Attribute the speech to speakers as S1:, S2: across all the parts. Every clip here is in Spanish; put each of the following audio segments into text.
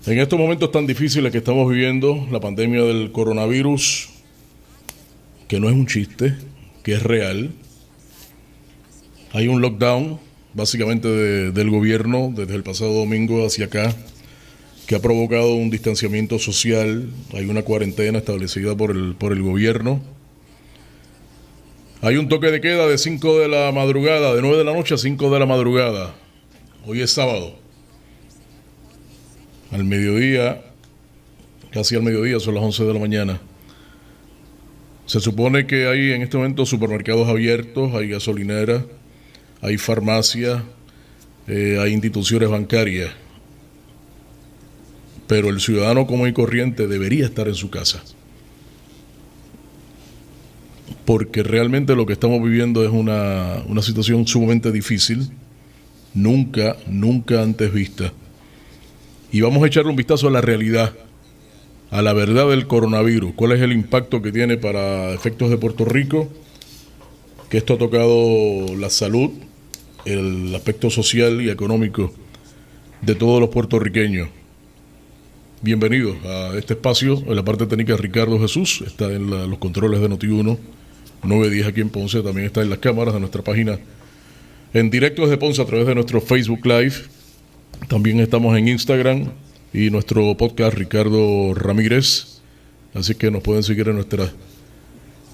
S1: En estos momentos tan difíciles que estamos viviendo, la pandemia del coronavirus, que no es un chiste, que es real, hay un lockdown básicamente del gobierno desde el pasado domingo hacia acá, que ha provocado un distanciamiento social, hay una cuarentena establecida por el gobierno. Hay un toque de queda de 5 de la madrugada, de 9 de la noche a 5 de la madrugada. Hoy es sábado. Al mediodía, casi al mediodía, son las 11 de la mañana. Se supone que hay en este momento supermercados abiertos, hay gasolineras, hay farmacias, hay instituciones bancarias. Pero el ciudadano común y corriente debería estar en su casa. Porque realmente lo que estamos viviendo es una situación sumamente difícil, nunca antes vista. Y vamos a echarle un vistazo a la realidad, a la verdad del coronavirus. ¿Cuál es el impacto que tiene para efectos de Puerto Rico? Que esto ha tocado la salud, el aspecto social y económico de todos los puertorriqueños. Bienvenidos a este espacio. En la parte técnica Ricardo Jesús, está en los controles de Noti1, 910 aquí en Ponce. También está en las cámaras de nuestra página en directo desde Ponce a través de nuestro Facebook Live. También estamos en Instagram y nuestro podcast Ricardo Ramírez. Así que nos pueden seguir en nuestras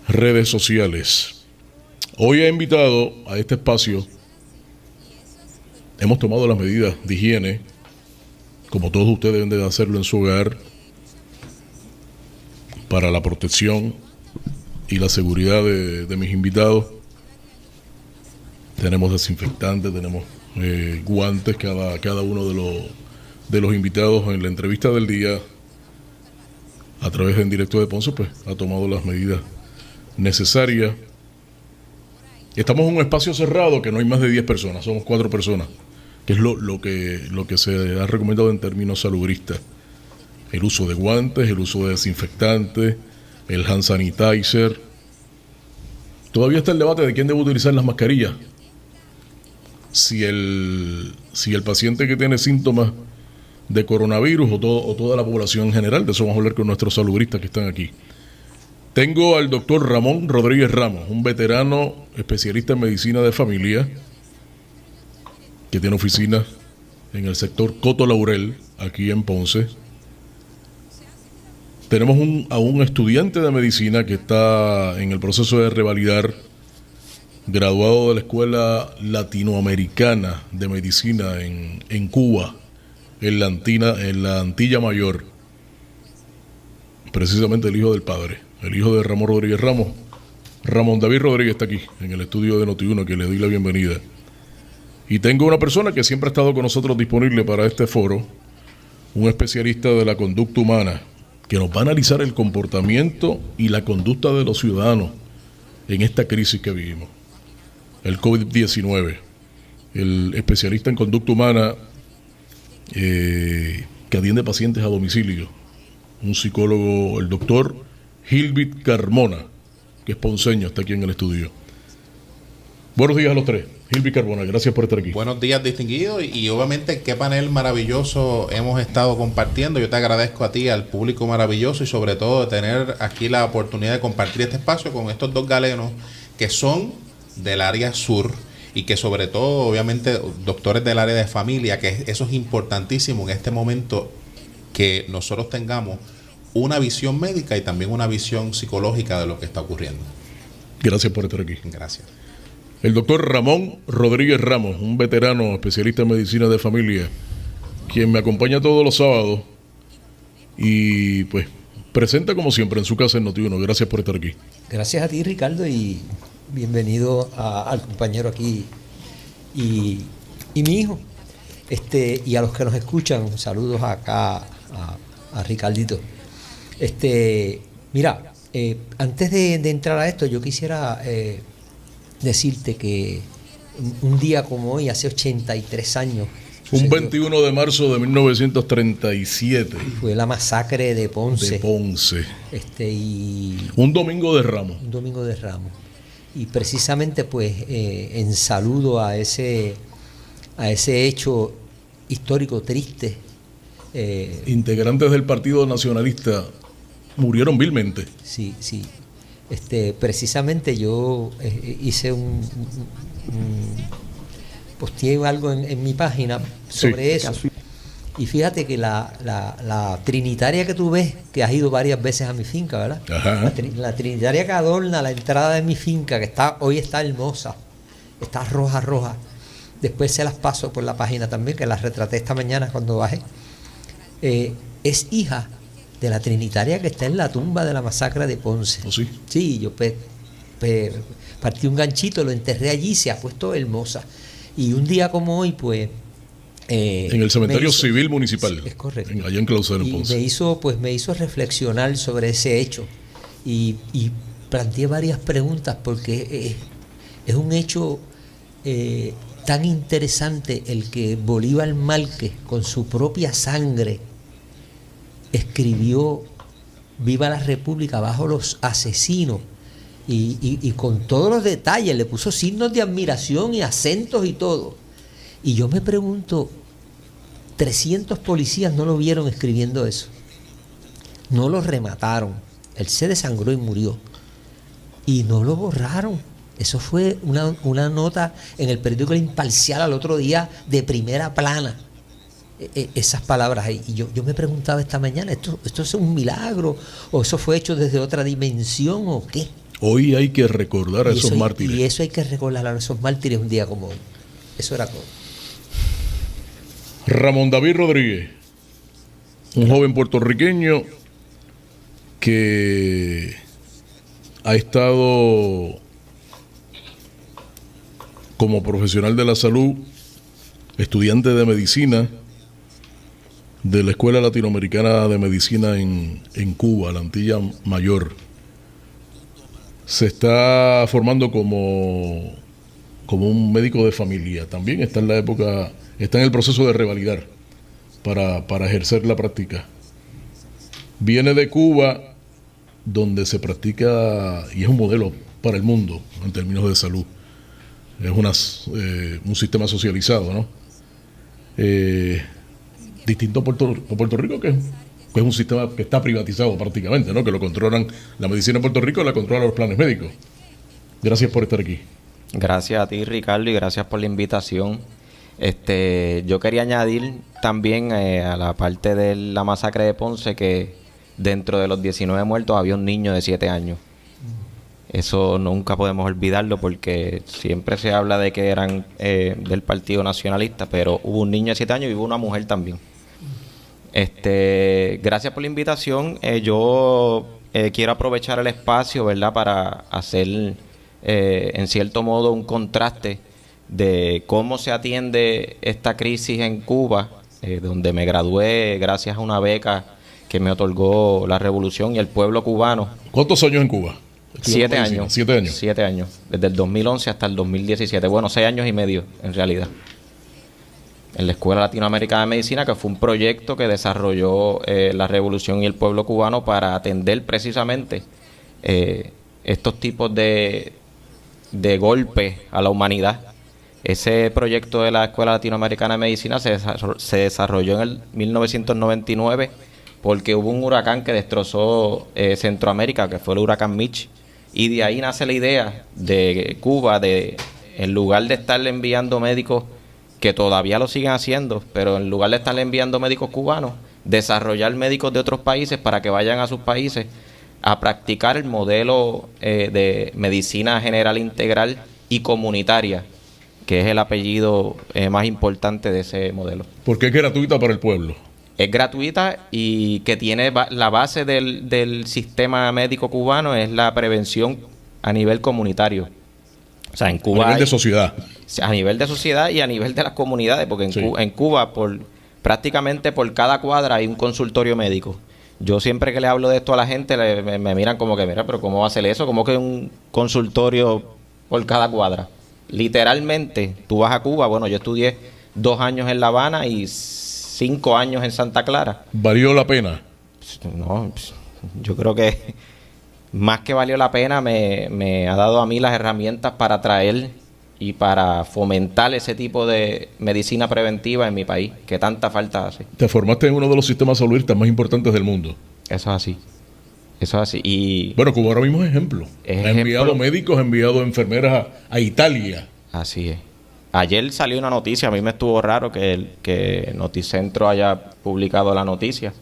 S1: redes sociales. Hoy he invitado a este espacio. Hemos tomado las medidas de higiene, como todos ustedes deben de hacerlo en su hogar, para la protección y la seguridad de mis invitados. Tenemos desinfectantes, tenemos guantes, cada uno de los invitados en la entrevista del día a través de En Directo de Ponce, pues ha tomado las medidas necesarias. Estamos en un espacio cerrado que no hay más de 10 personas, somos 4 personas, que es lo que se ha recomendado en términos salubristas. El uso de guantes, el uso de desinfectantes, el hand sanitizer. Todavía está el debate de quién debe utilizar las mascarillas. Si el paciente que tiene síntomas de coronavirus o toda la población en general. De eso vamos a hablar con nuestros salubristas que están aquí. Tengo al doctor Ramón Rodríguez Ramos, un veterano especialista en medicina de familia que tiene oficinas en el sector Coto Laurel, aquí en Ponce. Tenemos a un estudiante de medicina que está en el proceso de revalidar, graduado de la Escuela Latinoamericana de Medicina en Cuba, en la Antilla Mayor. Precisamente el hijo del padre, el hijo de Ramón Rodríguez Ramos. Ramón David Rodríguez está aquí, en el estudio de Noti1, que le doy la bienvenida. Y tengo una persona que siempre ha estado con nosotros disponible para este foro, un especialista de la conducta humana, que nos va a analizar el comportamiento y la conducta de los ciudadanos en esta crisis que vivimos. El COVID-19, el especialista en conducta humana que atiende pacientes a domicilio, un psicólogo, el doctor Gilbert Carmona, que es ponceño, está aquí en el estudio. Buenos días a los tres. Gilbert Carmona, gracias por estar aquí.
S2: Buenos días, distinguido, y obviamente qué panel maravilloso hemos estado compartiendo. Yo te agradezco a ti, al público maravilloso, y sobre todo de tener aquí la oportunidad de compartir este espacio con estos dos galenos que son del área sur y que sobre todo, obviamente, doctores del área de familia, que eso es importantísimo en este momento, que nosotros tengamos una visión médica y también una visión psicológica de lo que está ocurriendo.
S1: Gracias por estar aquí.
S2: Gracias.
S1: El doctor Ramón Rodríguez Ramos, un veterano especialista en medicina de familia, quien me acompaña todos los sábados y pues presenta como siempre en su casa en Noti1. Gracias por estar aquí.
S3: Gracias a ti, Ricardo, y bienvenido al compañero aquí y mi hijo. Y a los que nos escuchan, saludos acá a Ricardito. Mira, antes de entrar a esto, yo quisiera decirte que un día como hoy, hace 83 años,
S1: un 21 de marzo de 1937.
S3: fue la masacre de Ponce.
S1: Un domingo de Ramos.
S3: Un domingo de Ramos. Y precisamente pues en saludo a ese hecho histórico triste
S1: Integrantes del Partido Nacionalista murieron vilmente.
S3: Sí, sí. Precisamente yo hice posteé algo en mi página sobre eso. Y fíjate que la trinitaria que tú ves, que has ido varias veces a mi finca, ¿verdad?
S1: Ajá.
S3: La trinitaria que adorna la entrada de mi finca, que hoy está hermosa, está roja. Después se las paso por la página también, que las retraté esta mañana cuando bajé. Es hija de la trinitaria que está en la tumba de la masacre de Ponce.
S1: ¿Oh, sí?
S3: Sí, yo partí un ganchito, lo enterré allí, se ha puesto hermosa. Y un día como hoy, pues...
S1: en el cementerio civil municipal.
S3: Es correcto.
S1: Allá en Clausel, en Ponce.
S3: Me hizo reflexionar sobre ese hecho. Y planteé varias preguntas porque es un hecho tan interesante el que Bolívar Márquez, con su propia sangre, escribió Viva la República bajo los asesinos y con todos los detalles, le puso signos de admiración y acentos y todo. Y yo me pregunto, 300 policías no lo vieron escribiendo eso, no lo remataron, él se desangró y murió y no lo borraron. Eso fue una nota en el periódico El Imparcial al otro día de primera plana. Esas palabras ahí. Y yo me preguntaba esta mañana, ¿esto es un milagro? ¿O eso fue hecho desde otra dimensión o qué?
S1: Hoy hay que recordar a esos mártires.
S3: Y eso hay que recordar a esos mártires un día como hoy. Eso era todo.
S1: Ramón David Rodríguez, un joven puertorriqueño que ha estado como profesional de la salud, estudiante de medicina de la Escuela Latinoamericana de Medicina en Cuba, la Antilla Mayor. Se está formando como un médico de familia. También está en el proceso de revalidar para ejercer la práctica. Viene de Cuba, donde se practica y es un modelo para el mundo en términos de salud. Es un sistema socializado, ¿no? Distinto a Puerto Rico, que es un sistema que está privatizado prácticamente, ¿no? Que lo controlan, la medicina en Puerto Rico la controlan los planes médicos. Gracias por estar aquí.
S4: Gracias a ti, Ricardo, y gracias por la invitación. Yo quería añadir también a la parte de la masacre de Ponce que dentro de los 19 muertos había un niño de 7 años. Eso nunca podemos olvidarlo porque siempre se habla de que eran del Partido Nacionalista, pero hubo un niño de 7 años y hubo una mujer también. Gracias por la invitación. Yo quiero aprovechar el espacio, ¿verdad?, para hacer en cierto modo un contraste de cómo se atiende esta crisis en Cuba, donde me gradué gracias a una beca que me otorgó la revolución y el pueblo cubano.
S1: ¿Cuántos años en Cuba?
S4: 7 años.
S1: 7 años.
S4: 7 años. Desde el 2011 hasta el 2017. Bueno, 6 años y medio, en realidad. En la Escuela Latinoamericana de Medicina, que fue un proyecto que desarrolló la revolución y el pueblo cubano para atender precisamente estos tipos de golpes a la humanidad. Ese proyecto de la Escuela Latinoamericana de Medicina se desarrolló en el 1999 porque hubo un huracán que destrozó Centroamérica, que fue el huracán Mitch, y de ahí nace la idea de Cuba de, en lugar de estarle enviando médicos, que todavía lo siguen haciendo, pero en lugar de estarle enviando médicos cubanos, desarrollar médicos de otros países para que vayan a sus países a practicar el modelo de medicina general integral y comunitaria, que es el apellido más importante de ese modelo.
S1: Porque es gratuita para el pueblo.
S4: Es gratuita y que tiene la base del sistema médico cubano es la prevención a nivel comunitario. O sea, en Cuba
S1: a nivel de sociedad.
S4: A nivel de sociedad y a nivel de las comunidades, porque en Cuba prácticamente por cada cuadra hay un consultorio médico. Yo siempre que le hablo de esto a la gente me miran como que, mira, pero ¿cómo va a ser eso? ¿Cómo que un consultorio por cada cuadra? Literalmente, tú vas a Cuba, bueno, yo estudié 2 años en La Habana y 5 años en Santa Clara.
S1: ¿Valió la pena?
S4: No, yo creo que más que valió la pena, me ha dado a mí las herramientas para traer y para fomentar ese tipo de medicina preventiva en mi país, que tanta falta hace.
S1: Te formaste en uno de los sistemas salubristas más importantes del mundo.
S4: Eso es así. Eso es así. Y
S1: bueno, Cuba ahora mismo es ejemplo. Ha enviado médicos, ha enviado enfermeras a Italia.
S4: Así es. Ayer salió una noticia, a mí me estuvo raro que Noticentro haya publicado la noticia.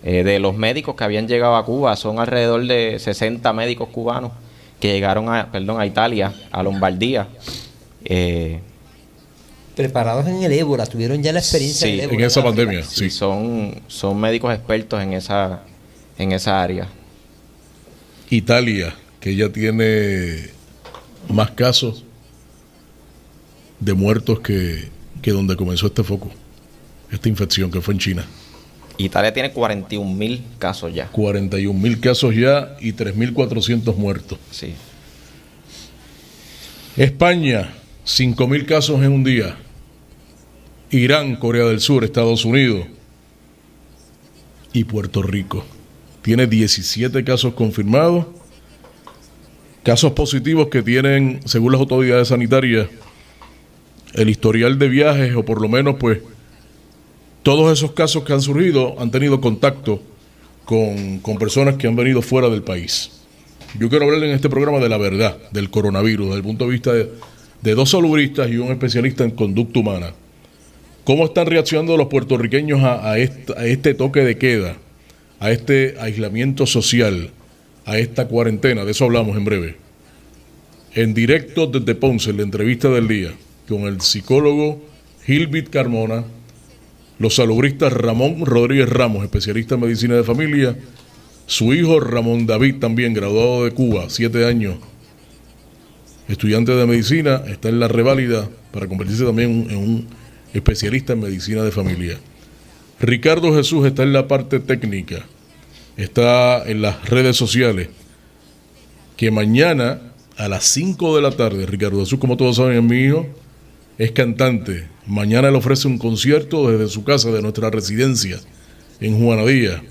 S4: De los médicos que habían llegado a Cuba, son alrededor de 60 médicos cubanos que llegaron a Italia, a Lombardía.
S3: Preparados en el ébola, tuvieron ya la experiencia
S1: sí,
S3: del ébola.
S1: En esa pandemia, sí.
S4: Son médicos expertos en esa área.
S1: Italia, que ya tiene más casos de muertos que donde comenzó este foco, esta infección que fue en China.
S4: Italia tiene 41,000 casos ya.
S1: 41,000 casos ya y 3,400 muertos.
S4: Sí.
S1: España, 5,000 casos en un día. Irán, Corea del Sur, Estados Unidos y Puerto Rico. Tiene 17 casos confirmados. Casos positivos que tienen, según las autoridades sanitarias, el historial de viajes, o por lo menos pues todos esos casos que han surgido han tenido contacto con personas que han venido fuera del país. Yo quiero hablar en este programa de la verdad del coronavirus, desde el punto de vista de dos salubristas y un especialista en conducta humana. ¿Cómo están reaccionando los puertorriqueños a este toque de queda, a este aislamiento social, a esta cuarentena? De eso hablamos en breve. En directo desde Ponce, en la entrevista del día, con el psicólogo Gilbert Carmona, los salubristas Ramón Rodríguez Ramos, especialista en medicina de familia, su hijo Ramón David, también graduado de Cuba, 7 años, estudiante de medicina, está en la reválida para convertirse también en un especialista en medicina de familia. Ricardo Jesús está en la parte técnica, está en las redes sociales, que mañana a las 5 de la tarde, Ricardo Jesús, como todos saben, es mi hijo, es cantante. Mañana le ofrece un concierto desde su casa, de nuestra residencia en Juana Díaz.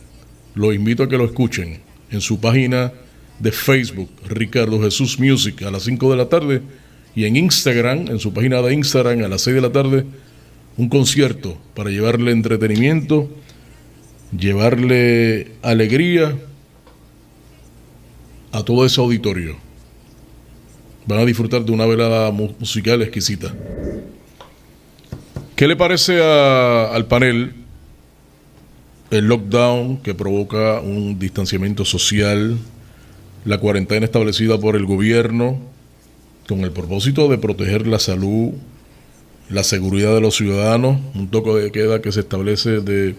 S1: Los invito a que lo escuchen en su página de Facebook, Ricardo Jesús Music, a las 5 de la tarde, y en Instagram, en su página de Instagram, a las 6 de la tarde, un concierto para llevarle entretenimiento, llevarle alegría a todo ese auditorio. Van a disfrutar de una velada musical exquisita. ¿Qué le parece al panel el lockdown que provoca un distanciamiento social, la cuarentena establecida por el gobierno con el propósito de proteger la salud, la seguridad de los ciudadanos, un toque de queda que se establece de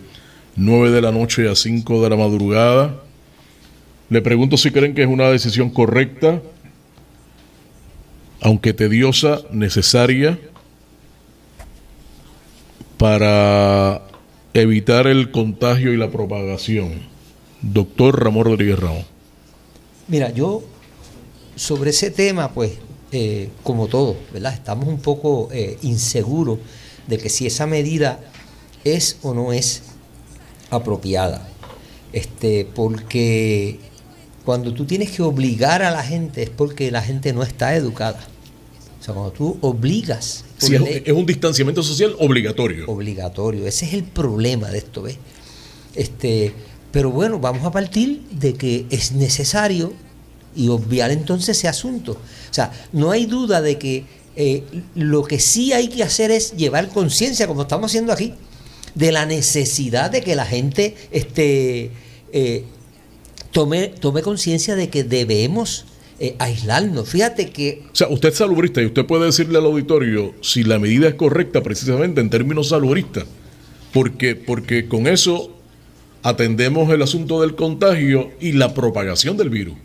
S1: 9 de la noche a 5 de la madrugada? Le pregunto si creen que es una decisión correcta, aunque tediosa, necesaria, para evitar el contagio y la propagación. Doctor Ramón Rodríguez Ramos.
S3: Mira, yo sobre ese tema, pues, como todo, ¿verdad? Estamos un poco inseguros de que si esa medida es o no es apropiada. Porque cuando tú tienes que obligar a la gente es porque la gente no está educada. O sea, cuando tú obligas...
S1: Sí, es un distanciamiento social obligatorio.
S3: Obligatorio. Ese es el problema de esto, ¿ves? Pero bueno, vamos a partir de que es necesario y obviar entonces ese asunto. O sea, no hay duda de que lo que sí hay que hacer es llevar conciencia, como estamos haciendo aquí, de la necesidad de que la gente tome conciencia de que debemos aislarnos. Fíjate que...
S1: O sea, usted es salubrista y usted puede decirle al auditorio si la medida es correcta precisamente en términos salubristas, porque con eso atendemos el asunto del contagio y la propagación del virus.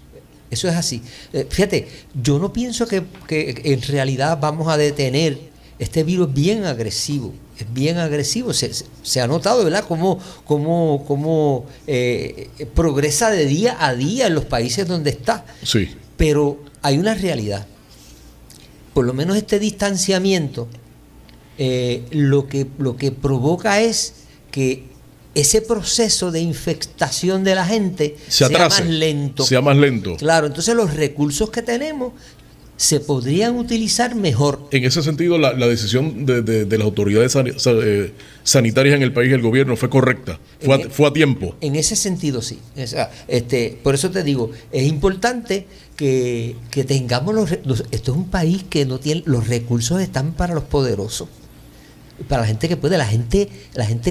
S3: Eso es así. Fíjate, yo no pienso que en realidad vamos a detener este virus. Es bien agresivo. Es bien agresivo. Se ha notado, ¿verdad?, cómo progresa de día a día en los países donde está.
S1: Sí.
S3: Pero hay una realidad. Por lo menos este distanciamiento lo que provoca es que ese proceso de infectación de la gente sea más lento.
S1: Sea más lento.
S3: Claro, entonces los recursos que tenemos se podrían utilizar mejor.
S1: En ese sentido, la decisión de las autoridades sanitarias en el país, el gobierno, fue correcta, fue a tiempo.
S3: En ese sentido, sí. O sea, por eso te digo, es importante que tengamos esto es un país que no tiene, los recursos están para los poderosos, para la gente que puede, la gente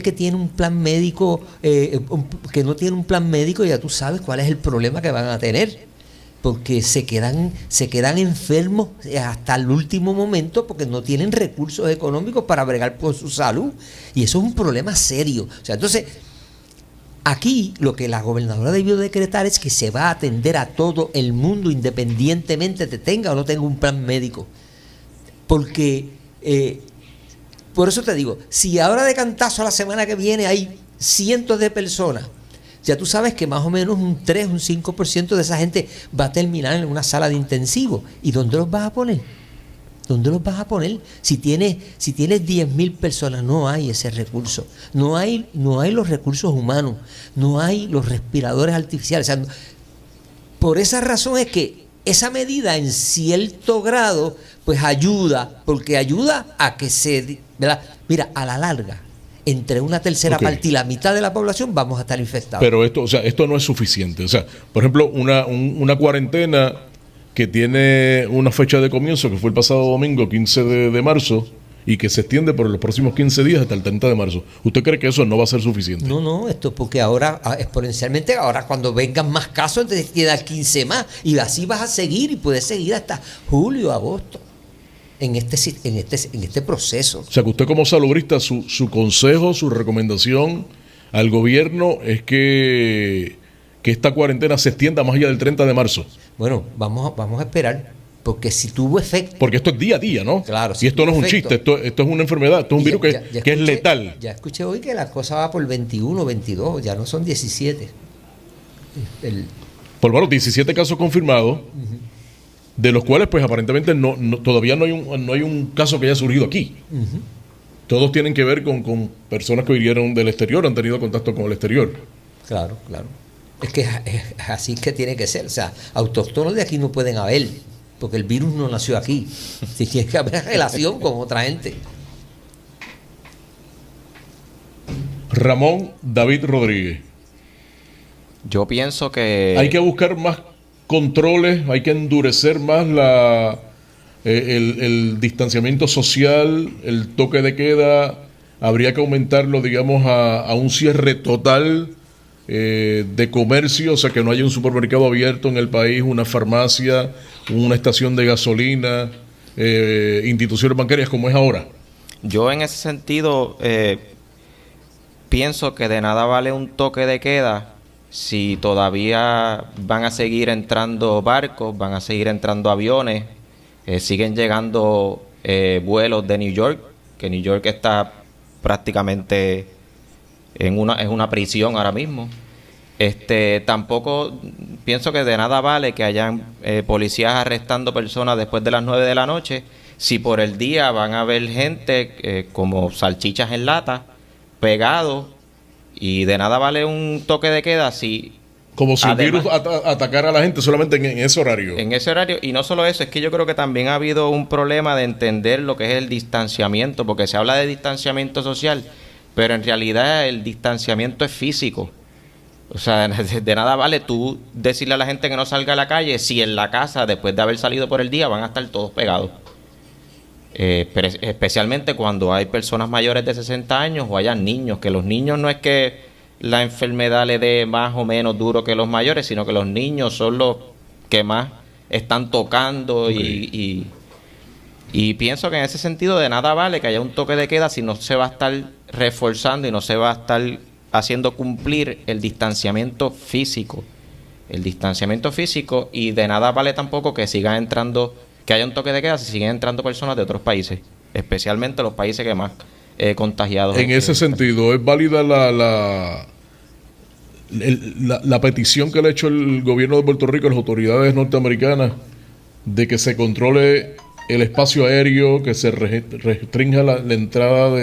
S3: que tiene un plan médico, que no tiene un plan médico, ya tú sabes cuál es el problema que van a tener, porque se quedan enfermos hasta el último momento porque no tienen recursos económicos para bregar por su salud, y eso es un problema serio. O sea, entonces, aquí lo que la gobernadora debió decretar es que se va a atender a todo el mundo independientemente de tenga o no tenga un plan médico, porque por eso te digo, si ahora de cantazo la semana que viene hay cientos de personas, ya tú sabes que más o menos un 3, un 5% de esa gente va a terminar en una sala de intensivo. ¿Y dónde los vas a poner? ¿Dónde los vas a poner? Si tienes 10,000 personas, no hay ese recurso. No hay los recursos humanos, no hay los respiradores artificiales. O sea, por esa razón es que esa medida en cierto grado pues ayuda, porque ayuda a que ¿verdad? Mira, a la larga, entre una tercera parte y la mitad de la población vamos a estar infectados.
S1: Pero esto no es suficiente. O sea, por ejemplo, una cuarentena que tiene una fecha de comienzo, que fue el pasado domingo, 15 de marzo, y que se extiende por los próximos 15 días hasta el 30 de marzo. ¿Usted cree que eso no va a ser suficiente?
S3: No, esto porque ahora, exponencialmente, ahora cuando vengan más casos, entonces quedan 15 más, y así vas a seguir, y puedes seguir hasta julio, agosto. En este proceso.
S1: O sea, que usted como salubrista, su consejo, su recomendación al gobierno es que esta cuarentena se extienda más allá del 30 de marzo.
S3: Bueno, vamos a esperar, porque si tuvo efecto...
S1: Porque esto es día a día, ¿no?
S3: Claro.
S1: Y esto no es un chiste, esto es una enfermedad, esto es un virus que es letal.
S3: Ya escuché hoy que la cosa va por 21, 22, ya no son 17.
S1: Por lo menos 17 casos confirmados. De los cuales, pues, aparentemente todavía no hay un caso que haya surgido aquí. Todos tienen que ver con personas que vinieron del exterior, han tenido contacto con el exterior.
S3: Claro. Es que es así que tiene que ser. O sea, autóctonos de aquí no pueden haber, porque el virus no nació aquí. Tiene que haber relación con otra gente.
S1: Ramón David Rodríguez.
S4: Yo pienso que...
S1: Hay que buscar más controles, hay que endurecer más el distanciamiento social, el toque de queda, habría que aumentarlo, digamos, a un cierre total de comercio, o sea, que no haya un supermercado abierto en el país, una farmacia, una estación de gasolina, instituciones bancarias como es ahora.
S4: Yo en ese sentido pienso que de nada vale un toque de queda si todavía van a seguir entrando barcos, van a seguir entrando aviones, siguen llegando vuelos de New York, que New York está prácticamente es una prisión ahora mismo. Tampoco pienso que de nada vale que hayan policías arrestando personas después de las 9 de la noche, si por el día van a haber gente como salchichas en lata, pegados. Y de nada vale un toque de queda si...
S1: Como si además, el virus atacara a la gente solamente en ese horario.
S4: En ese horario. Y no solo eso, es que yo creo que también ha habido un problema de entender lo que es el distanciamiento, porque se habla de distanciamiento social, pero en realidad el distanciamiento es físico. O sea, de nada vale tú decirle a la gente que no salga a la calle si en la casa, después de haber salido por el día, van a estar todos pegados. Pero especialmente cuando hay personas mayores de 60 años o hayan niños, que los niños no es que la enfermedad le dé más o menos duro que los mayores, sino que los niños son los que más están tocando. Y pienso que en ese sentido de nada vale que haya un toque de queda si no se va a estar reforzando y no se va a estar haciendo cumplir el distanciamiento físico. Y de nada vale tampoco que sigan entrando, que haya un toque de queda si siguen entrando personas de otros países, especialmente los países que más contagiados.
S1: En ese sentido, ¿es válida la petición que le ha hecho el gobierno de Puerto Rico a las autoridades norteamericanas de que se controle el espacio aéreo, que se restrinja la entrada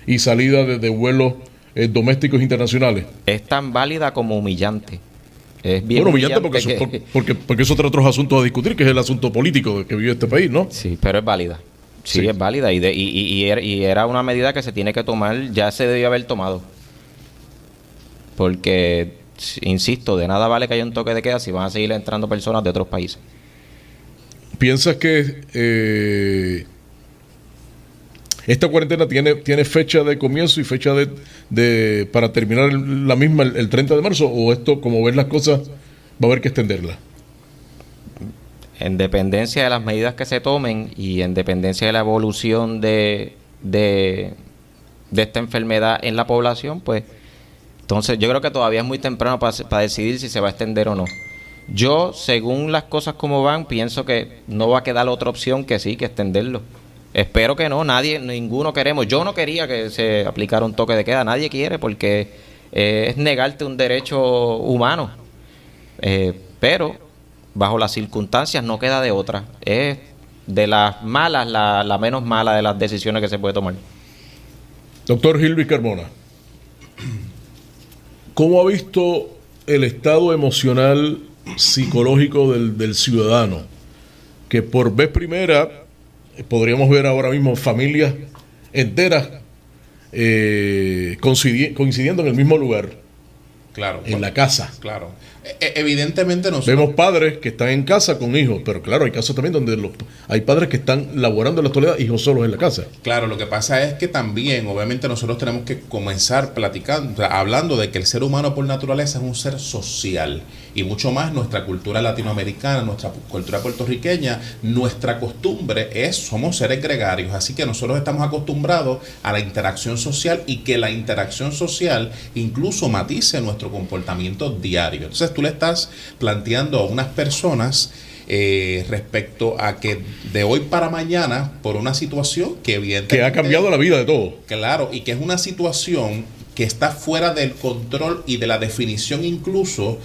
S1: y salida de vuelos domésticos internacionales?
S4: Es tan válida como humillante. Es bien
S1: bueno, humillante porque,
S4: humillante
S1: porque eso trae otros asuntos a discutir, que es el asunto político que vive este país, ¿no?
S4: Sí, pero es válida. Sí, es válida y era una medida que se tiene que tomar, ya se debió haber tomado. Porque, insisto, de nada vale que haya un toque de queda si van a seguir entrando personas de otros países.
S1: ¿Piensas que esta cuarentena tiene fecha de comienzo y fecha de para terminar la misma el 30 de marzo? ¿O esto, como ven las cosas, va a haber que extenderla?
S4: En dependencia de las medidas que se tomen y en dependencia de la evolución de esta enfermedad en la población, pues entonces yo creo que todavía es muy temprano para decidir si se va a extender o no. Yo, según las cosas como van, pienso que no va a quedar otra opción que sí, que extenderlo. Espero que no, ninguno queremos. Yo no quería que se aplicara un toque de queda, nadie quiere porque es negarte un derecho humano. Pero bajo las circunstancias no queda de otra. Es de las malas, la menos mala de las decisiones que se puede tomar.
S1: Doctor Gilbert Carmona, ¿cómo ha visto el estado emocional psicológico del ciudadano? Que por vez primera podríamos ver ahora mismo familias enteras coincidiendo en el mismo lugar,
S2: Claro.
S1: en la casa.
S2: Claro. Evidentemente nosotros...
S1: Vemos padres que están en casa con hijos, pero claro, hay casos también donde hay padres que están laborando en la actualidad, hijos solos en la casa.
S2: Claro, lo que pasa es que también, obviamente, nosotros tenemos que comenzar platicando, o sea, hablando de que el ser humano por naturaleza es un ser social. Y mucho más nuestra cultura latinoamericana, nuestra cultura puertorriqueña, nuestra costumbre somos seres gregarios. Así que nosotros estamos acostumbrados a la interacción social y que la interacción social incluso matice nuestro comportamiento diario. Entonces tú le estás planteando a unas personas respecto a que de hoy para mañana, por una situación que evidentemente...
S1: Que ha cambiado la vida de todos.
S2: Claro, y que es una situación que está fuera del control y de la definición incluso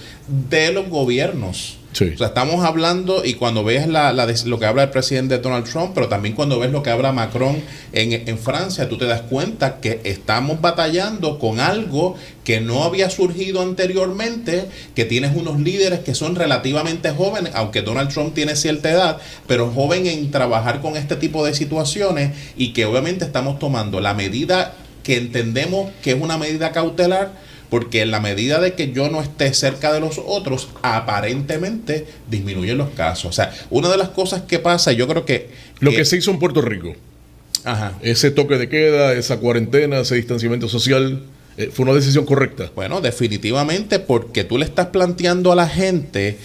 S2: de los gobiernos.
S1: Sí.
S2: O sea, estamos hablando, y cuando ves lo que habla el presidente Donald Trump, pero también cuando ves lo que habla Macron en Francia, tú te das cuenta que estamos batallando con algo que no había surgido anteriormente, que tienes unos líderes que son relativamente jóvenes, aunque Donald Trump tiene cierta edad, pero joven en trabajar con este tipo de situaciones, y que obviamente estamos tomando la medida que entendemos que es una medida cautelar, porque en la medida de que yo no esté cerca de los otros, aparentemente disminuyen los casos. O sea, una de las cosas que pasa, yo creo que...
S1: Lo que se hizo en Puerto Rico,
S2: Ajá.
S1: ese toque de queda, esa cuarentena, ese distanciamiento social, ¿fue una decisión correcta?
S2: Bueno, definitivamente, porque tú le estás planteando a la gente,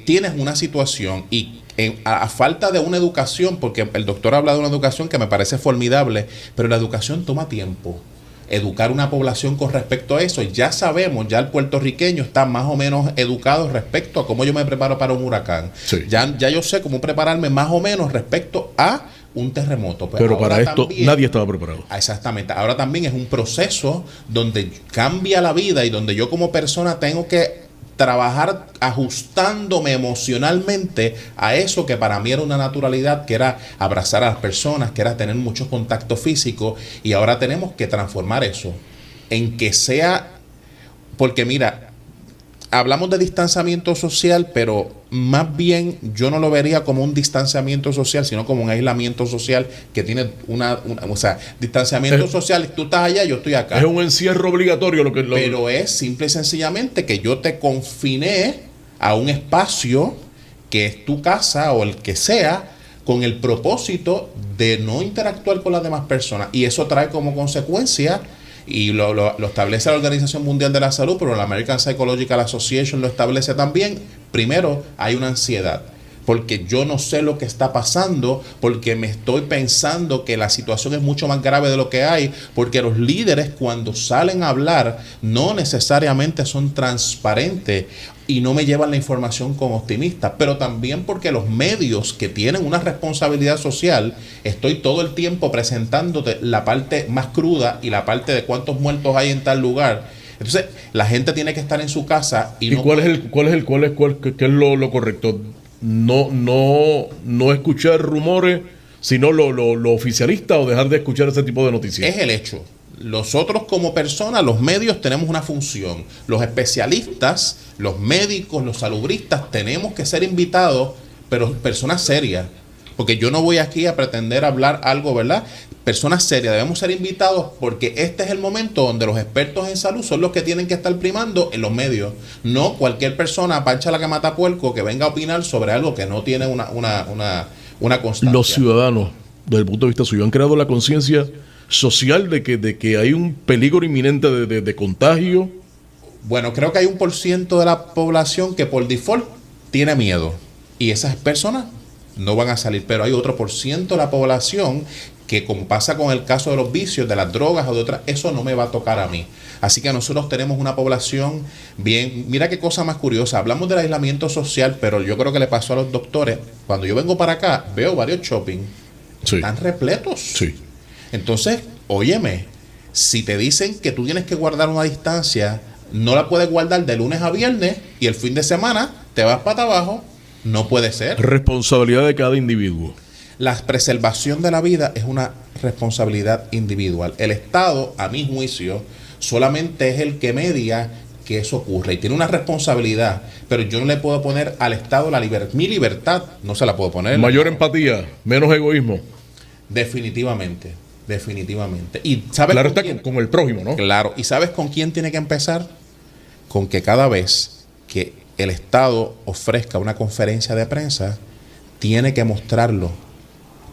S2: tienes una situación y... a falta de una educación, porque el doctor habla de una educación que me parece formidable, pero la educación toma tiempo. Educar una población con respecto a eso, ya sabemos, ya el puertorriqueño está más o menos educado respecto a cómo yo me preparo para un huracán.
S1: Sí.
S2: Ya yo sé cómo prepararme más o menos respecto a un terremoto.
S1: Pero para esto
S2: también,
S1: nadie estaba preparado.
S2: Exactamente. Ahora también es un proceso donde cambia la vida y donde yo como persona tengo que trabajar ajustándome emocionalmente a eso que para mí era una naturalidad, que era abrazar a las personas, que era tener mucho contacto físico, y ahora tenemos que transformar eso en que sea, porque mira, hablamos de distanciamiento social, pero más bien yo no lo vería como un distanciamiento social, sino como un aislamiento social que tiene o sea, distanciamiento social, tú estás allá, yo estoy acá.
S1: Es un encierro obligatorio
S2: Pero es simple y sencillamente que yo te confiné a un espacio que es tu casa o el que sea, con el propósito de no interactuar con las demás personas. Y eso trae como consecuencia, y lo establece la Organización Mundial de la Salud, pero la American Psychological Association lo establece también. Primero, hay una ansiedad, porque yo no sé lo que está pasando, porque me estoy pensando que la situación es mucho más grave de lo que hay, porque los líderes cuando salen a hablar no necesariamente son transparentes y no me llevan la información como optimista, pero también porque los medios que tienen una responsabilidad social, estoy todo el tiempo presentándote la parte más cruda y la parte de cuántos muertos hay en tal lugar. Entonces, la gente tiene que estar en su casa y no...
S1: ¿Cuál es lo correcto? No escuchar rumores, sino lo oficialista, o dejar de escuchar ese tipo de noticias.
S2: Es el hecho. Nosotros como personas, los medios, tenemos una función. Los especialistas, los médicos, los salubristas, tenemos que ser invitados, pero personas serias. Porque yo no voy aquí a pretender hablar algo, ¿verdad? Personas serias, debemos ser invitados porque este es el momento donde los expertos en salud son los que tienen que estar primando en los medios. No cualquier persona, pancha la que mata puerco, que venga a opinar sobre algo que no tiene una constancia.
S1: Los ciudadanos, desde el punto de vista suyo, han creado la conciencia social de que hay un peligro inminente de contagio.
S2: Bueno, creo que hay 1% de la población que por default tiene miedo. Y esas personas no van a salir, pero hay otro por ciento de la población que, como pasa con el caso de los vicios, de las drogas o de otras, eso no me va a tocar a mí. Así que nosotros tenemos una población bien, mira qué cosa más curiosa, hablamos del aislamiento social, pero yo creo que le pasó a los doctores, cuando yo vengo para acá, veo varios shopping,
S1: Sí.
S2: están repletos.
S1: Sí.
S2: Entonces, óyeme, si te dicen que tú tienes que guardar una distancia, no la puedes guardar de lunes a viernes y el fin de semana te vas para abajo, no puede ser.
S1: Responsabilidad de cada individuo.
S2: La preservación de la vida es una responsabilidad individual. El Estado, a mi juicio, solamente es el que media que eso ocurre y tiene una responsabilidad, pero yo no le puedo poner al Estado mi libertad, no se la puedo poner.
S1: Mayor empatía, menos egoísmo.
S2: Definitivamente, definitivamente. ¿Y sabes
S1: Claro,
S2: con
S1: está
S2: quién?
S1: con el prójimo, ¿no?
S2: Claro, ¿y sabes con quién tiene que empezar? Con que cada vez que el Estado ofrezca una conferencia de prensa, tiene que mostrarlo.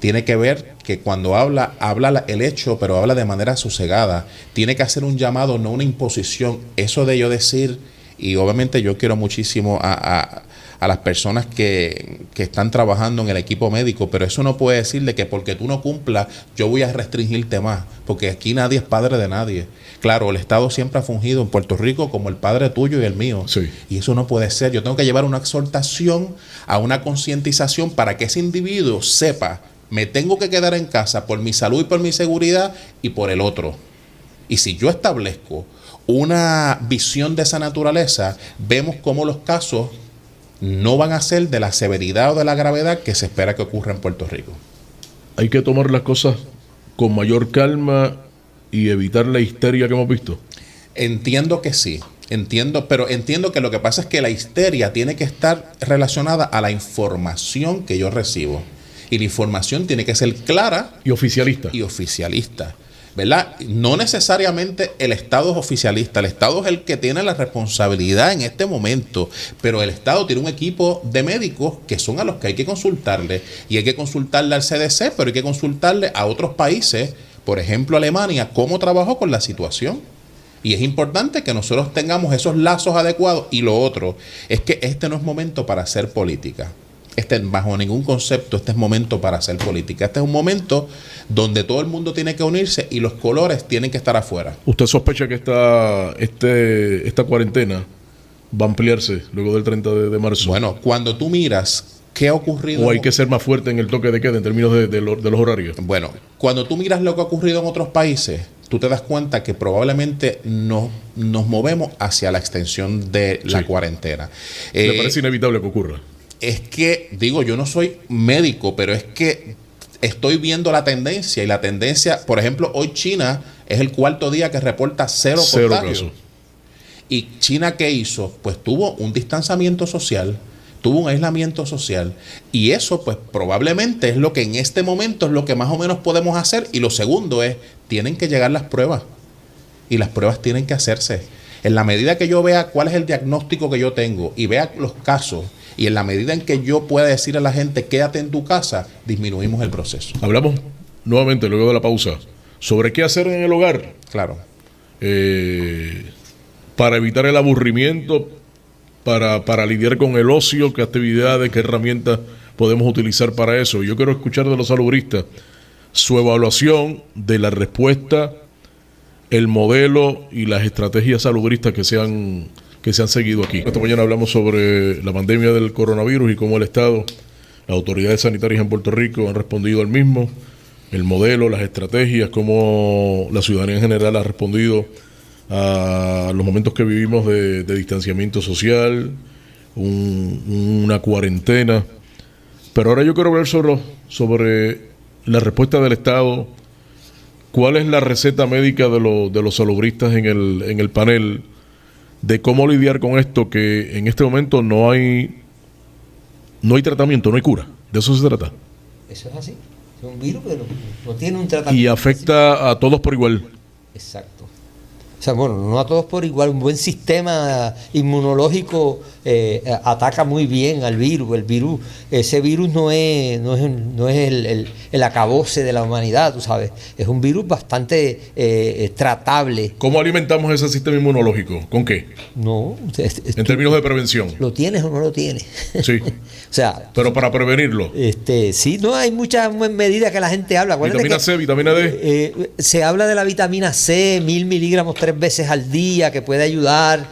S2: Tiene que ver que cuando habla el hecho, pero habla de manera sosegada. Tiene que hacer un llamado, no una imposición. Eso de yo decir, y obviamente yo quiero muchísimo a las personas que están trabajando en el equipo médico, pero eso no puede decir de que porque tú no cumplas, yo voy a restringirte más, porque aquí nadie es padre de nadie. Claro, el Estado siempre ha fungido en Puerto Rico como el padre tuyo y el mío.
S1: Sí.
S2: Y eso no puede ser. Yo tengo que llevar una exhortación a una concientización para que ese individuo sepa, me tengo que quedar en casa por mi salud y por mi seguridad y por el otro. Y si yo establezco una visión de esa naturaleza, vemos cómo los casos no van a ser de la severidad o de la gravedad que se espera que ocurra en Puerto Rico.
S1: Hay que tomar las cosas con mayor calma y evitar la histeria que hemos visto.
S2: Entiendo que sí, pero entiendo que lo que pasa es que la histeria tiene que estar relacionada a la información que yo recibo. Y la información tiene que ser clara
S1: Y oficialista.
S2: y oficialista, ¿verdad? No necesariamente el Estado es oficialista, el Estado es el que tiene la responsabilidad en este momento, pero el Estado tiene un equipo de médicos que son a los que hay que consultarle, y hay que consultarle al CDC, pero hay que consultarle a otros países, por ejemplo Alemania, cómo trabajó con la situación. Y es importante que nosotros tengamos esos lazos adecuados. Y lo otro es que este no es momento para hacer política. Bajo ningún concepto, este es momento para hacer política. Este es un momento donde todo el mundo tiene que unirse y los colores tienen que estar afuera.
S1: ¿Usted sospecha que esta cuarentena va a ampliarse luego del 30 de marzo?
S2: Bueno, cuando tú miras qué ha ocurrido...
S1: ¿O hay que ser más fuerte en el toque de queda en términos de los horarios?
S2: Bueno, cuando tú miras lo que ha ocurrido en otros países, tú te das cuenta que probablemente nos movemos hacia la extensión de la cuarentena.
S1: ¿Le parece inevitable que ocurra?
S2: Es que, digo, yo no soy médico, pero es que estoy viendo la tendencia, y la tendencia, por ejemplo, hoy China es el cuarto día que reporta cero contagios.
S1: Casos.
S2: ¿Y China qué hizo? Pues tuvo un distanciamiento social, tuvo un aislamiento social, y eso pues probablemente es lo que en este momento es lo que más o menos podemos hacer. Y lo segundo es, tienen que llegar las pruebas, y las pruebas tienen que hacerse. En la medida que yo vea cuál es el diagnóstico que yo tengo y vea los casos, y en la medida en que yo pueda decir a la gente quédate en tu casa, disminuimos el proceso.
S1: Hablamos nuevamente, luego de la pausa, sobre qué hacer en el hogar.
S2: Claro.
S1: Para evitar el aburrimiento, para lidiar con el ocio, qué actividades, qué herramientas podemos utilizar para eso. Yo quiero escuchar de los salubristas su evaluación de la respuesta, el modelo y las estrategias salubristas que se han seguido aquí. Esta mañana hablamos sobre la pandemia del coronavirus y cómo el Estado, las autoridades sanitarias en Puerto Rico han respondido al mismo, el modelo, las estrategias, cómo la ciudadanía en general ha respondido a los momentos que vivimos de distanciamiento social, una cuarentena. Pero ahora yo quiero hablar sobre la respuesta del Estado ¿cuál es la receta médica de los salubristas en el panel de cómo lidiar con esto, que en este momento no hay tratamiento, no hay cura? De eso se trata.
S3: Eso es así. Es un virus que no tiene un tratamiento.
S1: Y afecta a todos por igual.
S3: Exacto. O sea, bueno, no a todos por igual. Un buen sistema inmunológico ataca muy bien al virus. Ese virus no es el acabose de la humanidad, tú sabes. Es un virus bastante tratable.
S1: ¿Cómo alimentamos ese sistema inmunológico? ¿Con qué?
S3: No.
S1: En términos de prevención.
S3: ¿Lo tienes o no lo tienes?
S1: Sí.
S3: O sea,
S1: pero para prevenirlo.
S3: Sí, no hay muchas medidas que la gente habla. Acuérdate
S1: Vitamina C, vitamina D.
S3: Se habla de la vitamina C, 1000 miligramos 3 veces al día, que puede ayudar.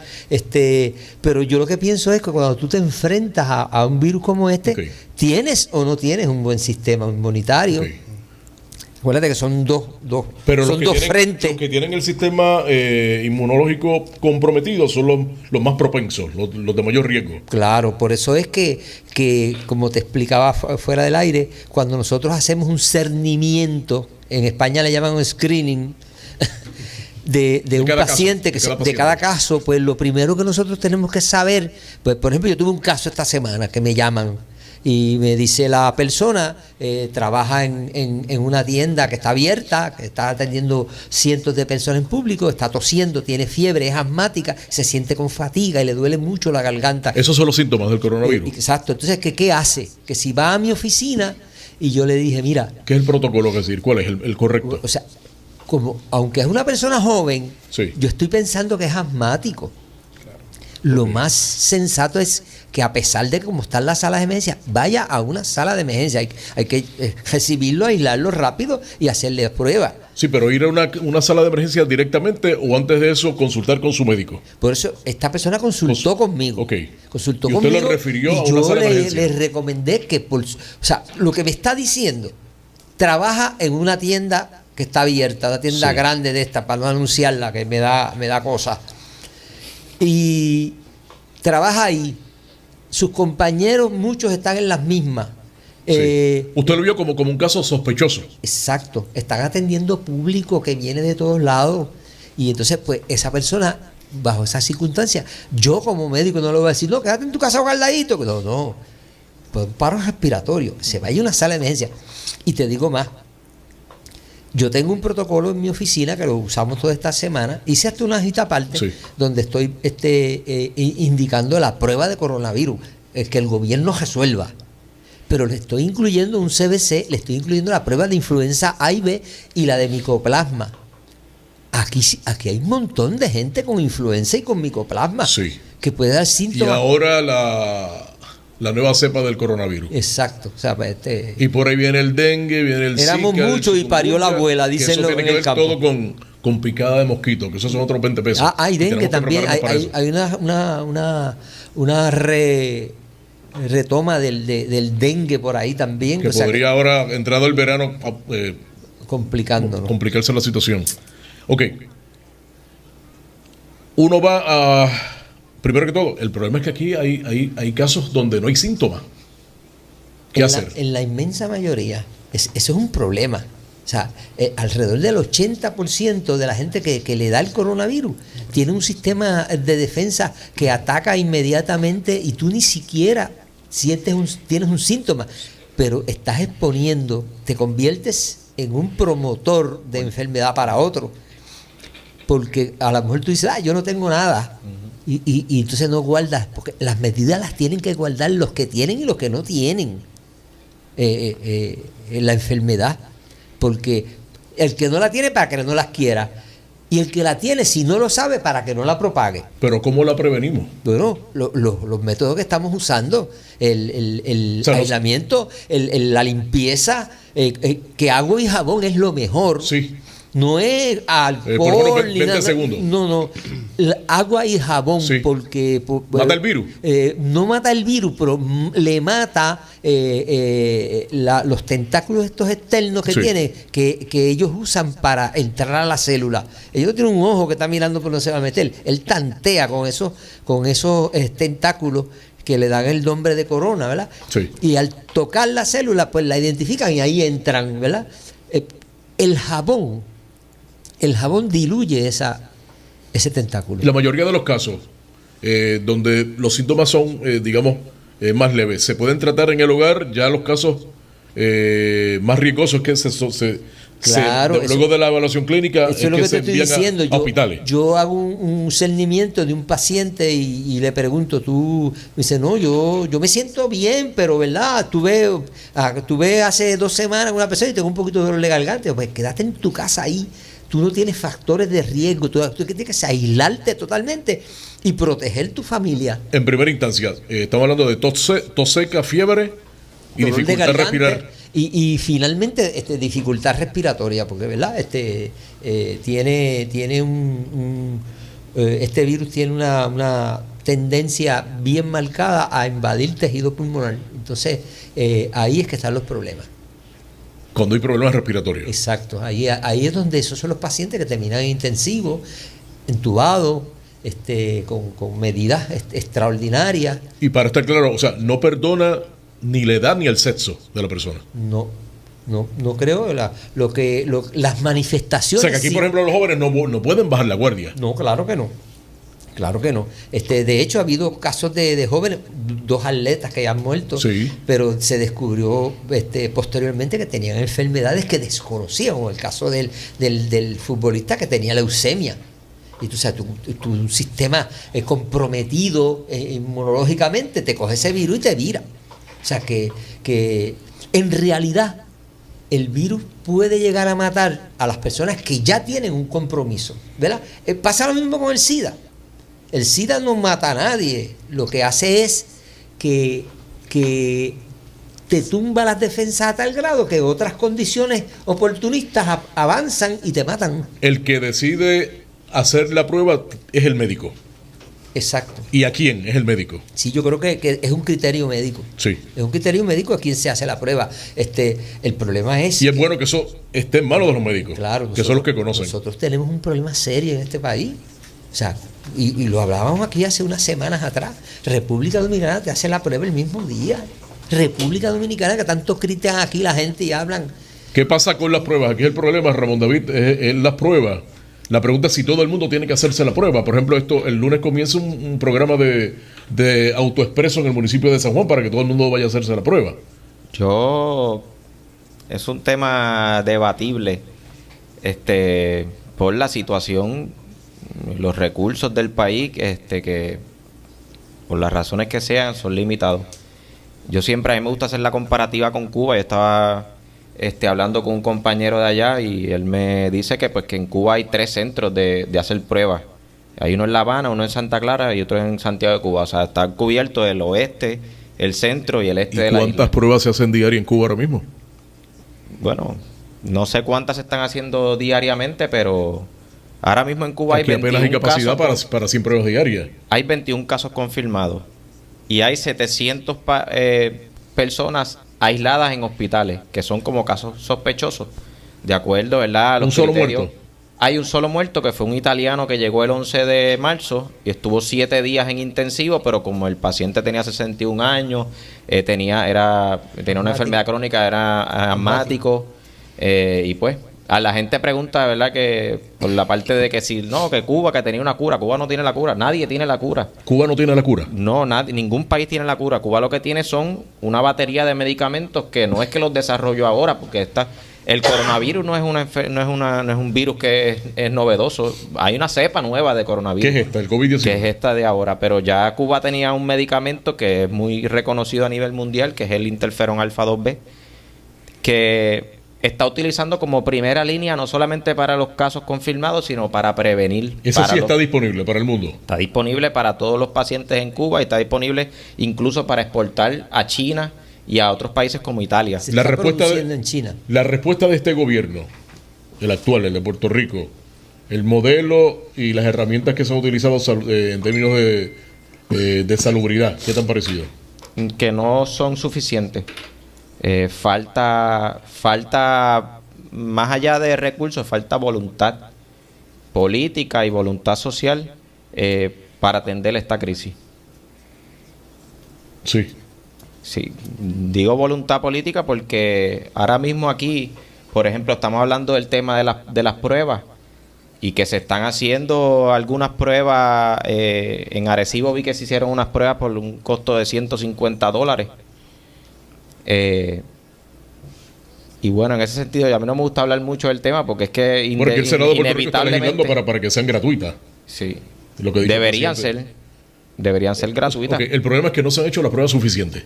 S3: Pero yo lo que pienso es que cuando tú te enfrentas a un virus como este,
S1: Okay.
S3: ¿tienes o no tienes un buen sistema inmunitario?
S1: Okay.
S3: Acuérdate que son dos
S1: Pero
S3: son dos frentes.
S1: los que tienen el sistema inmunológico comprometido son los más propensos, los de mayor riesgo.
S3: Claro, por eso es que como te explicaba fuera del aire, cuando nosotros hacemos un cernimiento, en España le llaman un screening, de un paciente, de cada caso, pues lo primero que nosotros tenemos que saber, pues por ejemplo, yo tuve un caso esta semana que me llaman y me dice la persona, trabaja en una tienda que está abierta, que está atendiendo cientos de personas en público, está tosiendo, tiene fiebre, es asmática, se siente con fatiga y le duele mucho la garganta.
S1: Esos son los síntomas del coronavirus.
S3: Exacto, entonces, ¿qué hace? Que si va a mi oficina y yo le dije, mira...
S1: ¿Qué es el protocolo que decir? ¿Cuál es el correcto?
S3: O sea, aunque es una persona joven,
S1: sí,
S3: yo estoy pensando que es asmático. Lo más sensato es que, a pesar de cómo están las salas de emergencia, vaya a una sala de emergencia. Hay que recibirlo, aislarlo rápido y hacerle pruebas.
S1: Sí, pero ir a una sala de emergencia directamente, o antes de eso consultar con su médico.
S3: Por eso esta persona consultó conmigo.
S1: Ok.
S3: Consultó
S1: ¿Y usted
S3: conmigo
S1: le refirió
S3: y
S1: a una
S3: yo
S1: sala de emergencia?
S3: le recomendé que, o sea, lo que me está diciendo, trabaja en una tienda que está abierta, una tienda
S1: Sí.
S3: grande de esta, para no anunciarla, que me da cosas. Y trabaja ahí. Sus compañeros, muchos están en las mismas.
S1: Sí. Usted lo vio como un caso sospechoso.
S3: Exacto. Están atendiendo público que viene de todos lados. Y entonces, pues, esa persona, bajo esas circunstancias, yo como médico no le voy a decir, no, quédate en tu casa guardadito. No. Pues un paro respiratorio. Se vaya a una sala de emergencia. Y te digo más. Yo tengo un protocolo en mi oficina que lo usamos toda esta semana. Hice hasta una hojita aparte,
S1: Sí,
S3: donde estoy indicando la prueba de coronavirus, que el gobierno resuelva. Pero le estoy incluyendo un CBC, le estoy incluyendo la prueba de influenza A y B y la de micoplasma. Aquí hay un montón de gente con influenza y con micoplasma,
S1: sí,
S3: que puede dar
S1: y
S3: síntomas.
S1: ahora la nueva cepa del coronavirus.
S3: Exacto. O sea,
S1: Y por ahí viene el dengue, viene el
S3: Éramos
S1: Zika, el
S3: muchos y parió la
S1: chikungunya,
S3: abuela,
S1: que
S3: dicen
S1: eso tiene
S3: en
S1: que
S3: el
S1: ver
S3: campo.
S1: todo con picada de mosquito, que esos son otros 20 pesos.
S3: Hay
S1: Y
S3: dengue
S1: tenemos que
S3: también.
S1: prepararnos para eso.
S3: Hay una retoma del dengue por ahí también.
S1: Que
S3: o sea,
S1: podría ahora, entrado el verano,
S3: complicándonos.
S1: complicarse la situación. Ok. Uno va a... Primero que todo, el problema es que aquí hay casos donde no hay síntomas. ¿Qué hacer?
S3: En la inmensa mayoría, eso es un problema. O sea, alrededor del 80% de la gente que le da el coronavirus tiene un sistema de defensa que ataca inmediatamente y tú ni siquiera tienes un síntoma, pero estás exponiendo, te conviertes en un promotor de enfermedad para otro. Porque a lo mejor tú dices, yo no tengo nada. Y entonces no guardas, porque las medidas las tienen que guardar los que tienen y los que no tienen la enfermedad. Porque el que no la tiene, para que no las quiera. Y el que la tiene, si no lo sabe, para que no la propague.
S1: Pero ¿cómo la prevenimos?
S3: Bueno, los métodos que estamos usando, el
S1: O sea,
S3: aislamiento, la limpieza, que agua y jabón es lo mejor.
S1: Sí.
S3: No es alcohol
S1: por lo menos
S3: ni
S1: 20
S3: nada.
S1: No.
S3: No. Agua y jabón,
S1: Sí.
S3: porque
S1: ¿Mata el virus?
S3: No mata el virus, pero le mata los tentáculos estos externos que
S1: Sí.
S3: tiene, que ellos usan para entrar a la célula. Ellos tienen un ojo que está mirando por donde se va a meter. Él tantea con esos tentáculos que le dan el nombre de corona, ¿verdad?
S1: Sí.
S3: Y al tocar la célula, pues la identifican y ahí entran, ¿verdad? El jabón el jabón diluye ese tentáculo.
S1: La mayoría de los casos donde los síntomas son, digamos, más leves, se pueden tratar en el hogar. Ya los casos más riesgosos que
S3: Claro,
S1: luego de la evaluación clínica
S3: eso es lo que te
S1: se
S3: estoy
S1: envían
S3: diciendo.
S1: a hospitales.
S3: Yo hago un cernimiento de un paciente y le pregunto, me dice, no, yo me siento bien, pero ¿verdad? Tuve hace 2 semanas una persona y tengo un poquito de dolor de garganta. Pues quédate en tu casa ahí. Tú no tienes factores de riesgo. Tú tienes que aislarte totalmente y proteger tu familia.
S1: En primera instancia, estamos hablando de tos seca, fiebre y
S3: Dolor de
S1: dificultad
S3: garganta,
S1: respirar.
S3: Y finalmente dificultad respiratoria, porque verdad tiene este virus tiene una tendencia bien marcada a invadir tejido pulmonar. Entonces ahí es que están los problemas.
S1: Cuando hay problemas respiratorios.
S3: Exacto, ahí es donde esos son los pacientes que terminan en intensivo, entubados, con medidas extraordinarias.
S1: Y para estar claro, o sea, no perdona ni la edad ni el sexo de la persona.
S3: No creo. Las manifestaciones.
S1: O sea, que aquí,
S3: sí.
S1: por ejemplo, los jóvenes no pueden bajar la guardia.
S3: No, claro que no. Claro que no. De hecho, ha habido casos de jóvenes, 2 atletas que ya han muerto,
S1: Sí.
S3: pero se descubrió posteriormente que tenían enfermedades que desconocían, como el caso del futbolista que tenía leucemia. Y tu sistema comprometido inmunológicamente te coge ese virus y te vira. O sea que en realidad el virus puede llegar a matar a las personas que ya tienen un compromiso, ¿verdad? Pasa lo mismo con el SIDA. El SIDA no mata a nadie. Lo que hace es que te tumba las defensas a tal grado que otras condiciones oportunistas avanzan y te matan.
S1: El que decide hacer la prueba es el médico.
S3: Exacto.
S1: ¿Y a quién es el médico?
S3: Sí, yo creo que es un criterio médico.
S1: Sí.
S3: Es un criterio médico a quien se hace la prueba. El problema es...
S1: Y es bueno que eso esté en manos de los médicos,
S3: Claro,
S1: que son los que conocen.
S3: Nosotros tenemos un problema serio en este país. O sea, y lo hablábamos aquí hace unas semanas atrás. República Dominicana te hace la prueba el mismo día. República Dominicana, que tanto critican aquí la gente y hablan.
S1: ¿Qué pasa con las pruebas? Aquí el problema, Ramón David, es las pruebas. La pregunta es si todo el mundo tiene que hacerse la prueba. Por ejemplo, el lunes comienza un programa de autoexpreso en el municipio de San Juan para que todo el mundo vaya a hacerse la prueba.
S4: Es un tema debatible, por la situación, los recursos del país, que por las razones que sean son limitados. A mí me gusta hacer la comparativa con Cuba. Yo estaba hablando con un compañero de allá y él me dice que en Cuba hay 3 centros de hacer pruebas. Hay uno en La Habana, uno en Santa Clara y otro en Santiago de Cuba. O sea, está cubierto el oeste, el centro y el este de la isla.
S1: ¿Cuántas pruebas se hacen diarias en Cuba ahora mismo?
S4: Bueno, no sé cuántas se están haciendo diariamente, pero ahora mismo en Cuba
S1: Aquí
S4: hay 21
S1: apenas hay capacidad
S4: casos
S1: para 100 pruebas diarias.
S4: Hay 21 casos confirmados y hay 700 personas aisladas en hospitales, que son como casos sospechosos, de acuerdo, ¿verdad? A los
S1: ¿Un solo
S4: criterios.
S1: muerto?
S4: Hay un solo muerto, que fue un italiano que llegó el 11 de marzo y estuvo 7 días en intensivo, pero como el paciente tenía 61 años, tenía una enfermedad crónica, era asmático, y pues a la gente pregunta, ¿verdad?, que por la parte de que que Cuba, que tenía una cura. Cuba no tiene la cura, nadie tiene la cura.
S1: ¿Cuba no tiene la cura?
S4: No, ningún país tiene la cura. Cuba lo que tiene son una batería de medicamentos que no es que los desarrolló ahora, porque el coronavirus no es un virus que es novedoso. Hay una cepa nueva de coronavirus.
S1: ¿Qué es esta? El COVID-19.
S4: Que es esta de ahora. Pero ya Cuba tenía un medicamento que es muy reconocido a nivel mundial, que es el interferón alfa 2B, que está utilizando como primera línea no solamente para los casos confirmados, sino para prevenir.
S1: Eso sí está disponible para el mundo.
S4: Está disponible para todos los pacientes en Cuba y está disponible incluso para exportar a China y a otros países como Italia.
S1: La respuesta
S3: en China.
S1: La respuesta de este gobierno, el actual, el de Puerto Rico, el modelo y las herramientas que se han utilizado en términos de salubridad, ¿qué te han parecido?
S4: Que no son suficientes. Falta, más allá de recursos, falta voluntad política y voluntad social para atender esta crisis.
S1: Sí.
S4: Sí, digo voluntad política porque ahora mismo aquí, por ejemplo, estamos hablando del tema de las pruebas. y que se están haciendo algunas pruebas. En Arecibo vi que se hicieron unas pruebas por un costo de $150. Y bueno, en ese sentido, a mí no me gusta hablar mucho del tema porque es que
S1: Porque el Senado de Puerto Rico está
S4: inevitablemente
S1: legislando para que sean gratuitas.
S4: sí,
S1: Lo que dijo el
S4: deberían
S1: presidente.
S4: ser gratuitas.
S1: Ok, el problema es que no se han hecho las pruebas suficientes.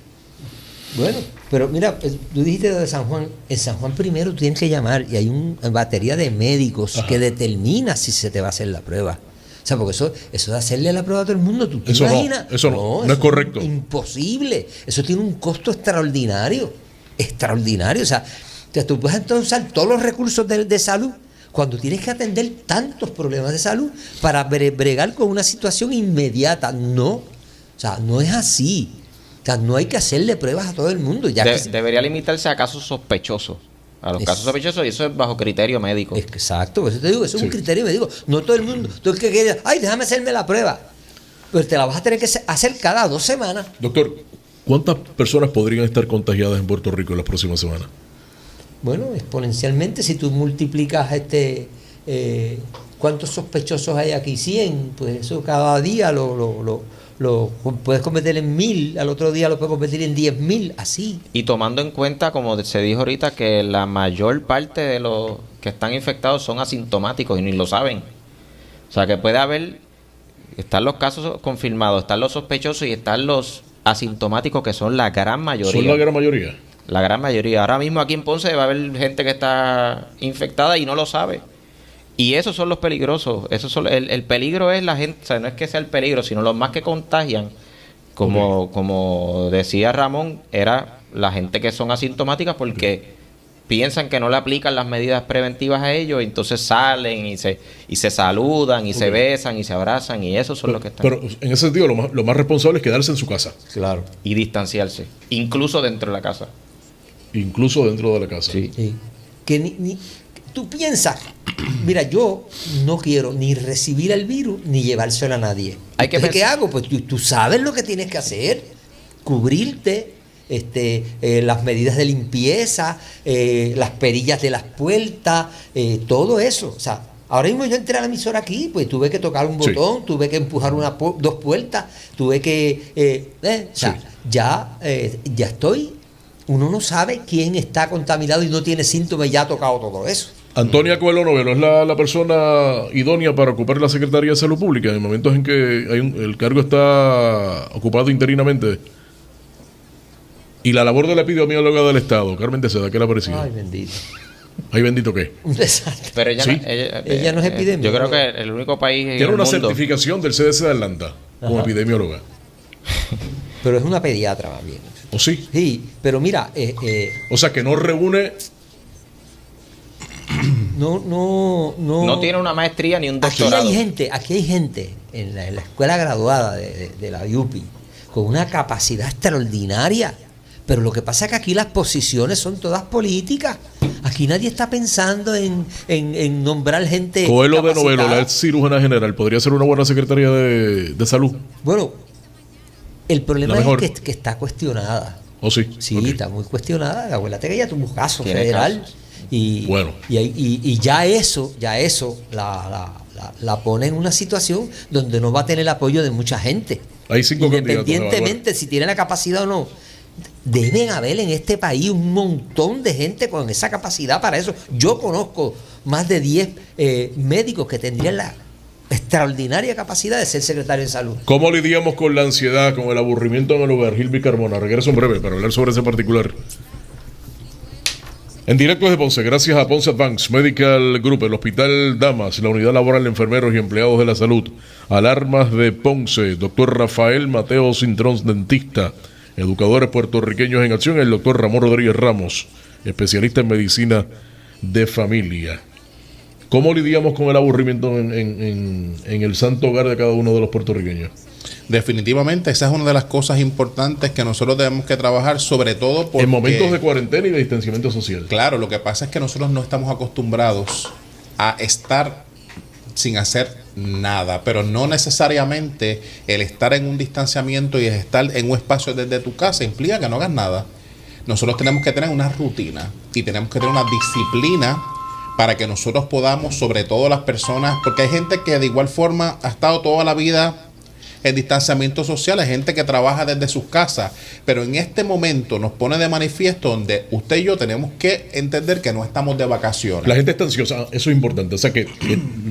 S3: Bueno, pero mira, tú dijiste lo de San Juan. En San Juan primero tú tienes que llamar y hay una batería de médicos que determina si se te va a hacer la prueba. O sea, porque eso de hacerle la prueba a todo el mundo, ¿tú te
S1: Eso no,
S3: imaginas?
S1: eso no es correcto.
S3: Imposible. Eso tiene un costo extraordinario. Extraordinario. O sea, tú puedes entonces usar todos los recursos de salud cuando tienes que atender tantos problemas de salud para bregar con una situación inmediata. No. O sea, no es así. O sea, no hay que hacerle pruebas a todo el mundo.
S4: Debería limitarse a casos sospechosos. A los casos sospechosos, y eso es bajo criterio médico.
S3: Exacto, por eso te digo, eso es un criterio médico. No todo el mundo, todo el que quiere, ay, déjame hacerme la prueba. Pero te la vas a tener que hacer cada 2 semanas.
S1: Doctor, ¿cuántas personas podrían estar contagiadas en Puerto Rico en las próximas semanas?
S3: Bueno, exponencialmente, si tú multiplicas ¿cuántos sospechosos hay aquí? 100, pues eso cada día lo puedes convertir en 1000, al otro día lo puedes convertir en 10,000, así.
S4: Y tomando en cuenta, como se dijo ahorita, que la mayor parte de los que están infectados son asintomáticos y ni lo saben. O sea, que puede haber, están los casos confirmados, están los sospechosos y están los asintomáticos, que son la gran mayoría.
S1: ¿Son la gran mayoría?
S4: La gran mayoría. Ahora mismo aquí en Ponce va a haber gente que está infectada y no lo sabe. Y esos son los peligrosos. El peligro es la gente, o sea, no es que sea el peligro, sino los más que contagian, como decía Ramón, era la gente que son asintomáticas porque piensan que no le aplican las medidas preventivas a ellos, y entonces salen y se saludan y se besan y se abrazan, y esos son los que están.
S1: Pero en ese sentido, lo más responsable es quedarse en su casa.
S3: Claro.
S4: Y distanciarse, incluso dentro de la casa.
S1: Incluso dentro de la casa.
S4: Sí.
S3: Sí. Que tú piensas, mira, yo no quiero ni recibir el virus ni llevárselo a nadie. Entonces, ¿qué hago? Pues tú sabes lo que tienes que hacer, cubrirte, las medidas de limpieza, las perillas de las puertas, todo eso. O sea, ahora mismo yo entré a la emisora aquí, pues tuve que tocar un botón, tuve que empujar 2 puertas, tuve que... o sea, ya estoy... Uno no sabe quién está contaminado y no tiene síntomas y ya ha tocado todo eso.
S1: Antonia Coelho Novelo es la persona idónea para ocupar la Secretaría de Salud Pública en momentos en que el cargo está ocupado interinamente. Y la labor de la epidemióloga del Estado, Carmen de Seda, ¿qué le ha parecido?
S3: Ay, bendito.
S1: Ay, bendito qué.
S3: Un desastre.
S4: Pero ella,
S1: Sí.
S3: Ella no es epidemióloga.
S4: Yo creo que el único país en
S1: Tiene
S4: el
S1: una
S4: mundo...
S1: certificación del CDC de Atlanta como epidemióloga.
S3: Pero es una pediatra más bien.
S1: ¿O sí?
S3: Sí, pero mira,
S1: O sea, que no reúne...
S3: no
S4: tiene una maestría ni un
S3: aquí
S4: doctorado.
S3: hay gente en la escuela graduada de la UPI con una capacidad extraordinaria, pero lo que pasa es que aquí las posiciones son todas políticas. Aquí nadie está pensando en nombrar gente
S1: Coelho de
S3: capacitada.
S1: Novelo, la ex cirujana general, ¿podría ser una buena secretaria de salud?
S3: Bueno, el problema
S1: La
S3: es
S1: mejor.
S3: que está cuestionada.
S1: ¿O sí?
S3: Sí,
S1: Ok.
S3: está muy cuestionada. Acuérdate que ella tuvo un caso
S4: Tiene
S3: federal.
S4: casos.
S3: Y,
S1: Bueno.
S3: y ya eso la pone en una situación donde no va a tener el apoyo de mucha gente.
S1: Hay 5 candidatos.
S3: Independientemente si tiene la capacidad o no. Deben haber en este país un montón de gente con esa capacidad para eso. Yo conozco más de 10 médicos que tendrían la extraordinaria capacidad de ser secretario de salud.
S1: ¿Cómo lidiamos con la ansiedad, con el aburrimiento en el hogar? Gilby Carmona, regreso en breve para hablar sobre ese particular. En directo desde Ponce, gracias a Ponce Advanced Medical Group, el Hospital Damas, la Unidad Laboral de Enfermeros y Empleados de la Salud, Alarmas de Ponce, doctor Rafael Mateo Cintrón, dentista, educadores puertorriqueños en acción, el doctor Ramón Rodríguez Ramos, especialista en medicina de familia. ¿Cómo lidiamos con el aburrimiento en el santo hogar de cada uno de los puertorriqueños?
S2: Definitivamente, esa es una de las cosas importantes que nosotros tenemos que trabajar, sobre todo porque...
S1: En momentos de cuarentena y de distanciamiento social.
S2: Claro, lo que pasa es que nosotros no estamos acostumbrados a estar sin hacer nada, pero no necesariamente el estar en un distanciamiento y el estar en un espacio desde tu casa implica que no hagas nada. Nosotros tenemos que tener una rutina y tenemos que tener una disciplina para que nosotros podamos, sobre todo las personas, porque hay gente que de igual forma ha estado toda la vida en distanciamiento social, hay gente que trabaja desde sus casas, pero en este momento nos pone de manifiesto donde usted y yo tenemos que entender que no estamos de vacaciones.
S1: La gente está ansiosa, eso es importante. O sea, que